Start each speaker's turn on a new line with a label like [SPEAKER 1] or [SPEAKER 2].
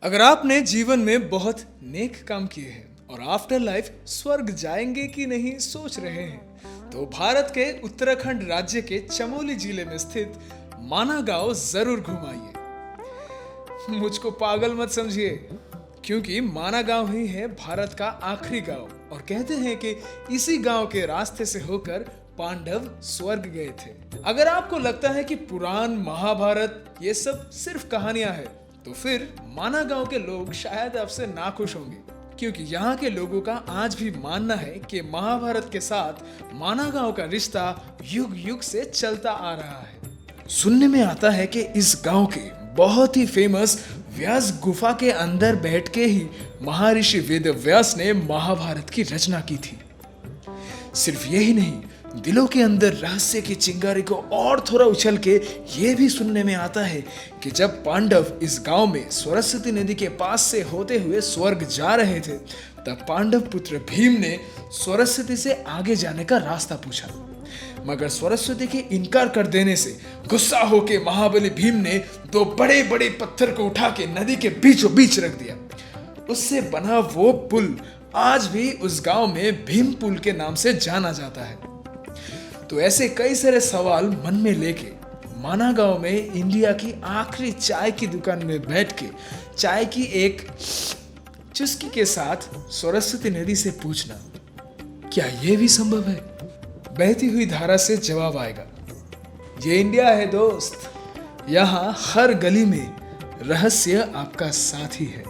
[SPEAKER 1] अगर आपने जीवन में बहुत नेक काम किए हैं और आफ्टर लाइफ स्वर्ग जाएंगे कि नहीं सोच रहे हैं, तो भारत के उत्तराखंड राज्य के चमोली जिले में स्थित माना गांव जरूर घुमाइए। मुझको पागल मत समझिए, क्योंकि माना गांव ही है भारत का आखिरी गांव और कहते हैं कि इसी गांव के रास्ते से होकर पांडव स्वर्ग गए थे। अगर आपको लगता है कि पुराण महाभारत ये सब सिर्फ कहानियां हैं, तो फिर माना गांव के लोग शायद आपसे नाखुश होंगे, क्योंकि यहाँ के लोगों का आज भी मानना है कि महाभारत के साथ माना गांव का रिश्ता युग युग से चलता आ रहा है। सुनने में आता है कि इस गांव के बहुत ही फेमस व्यास गुफा के अंदर बैठ के ही महर्षि वेदव्यास ने महाभारत की रचना की थी। सिर्फ यही नहीं, दिलों के अंदर रहस्य की चिंगारी को और थोड़ा उछल के ये भी सुनने में आता है कि जब पांडव इस गांव में सरस्वती नदी के पास से होते हुए स्वर्ग जा रहे थे, तब पांडव पुत्र भीम ने सरस्वती से आगे जाने का रास्ता पूछा, मगर सरस्वती के इनकार कर देने से गुस्सा होकर महाबली भीम ने दो बड़े बड़े पत्थर को उठा के नदी के बीचों बीच रख दिया। उससे बना वो पुल आज भी उस गांव में भीम पुल के नाम से जाना जाता है। तो ऐसे कई सारे सवाल मन में लेके माना गांव में इंडिया की आखिरी चाय की दुकान में बैठ के चाय की एक चुस्की के साथ सरस्वती नदी से पूछना, क्या ये भी संभव है? बहती हुई धारा से जवाब आएगा, ये इंडिया है दोस्त, यहाँ हर गली में रहस्य आपका साथी है।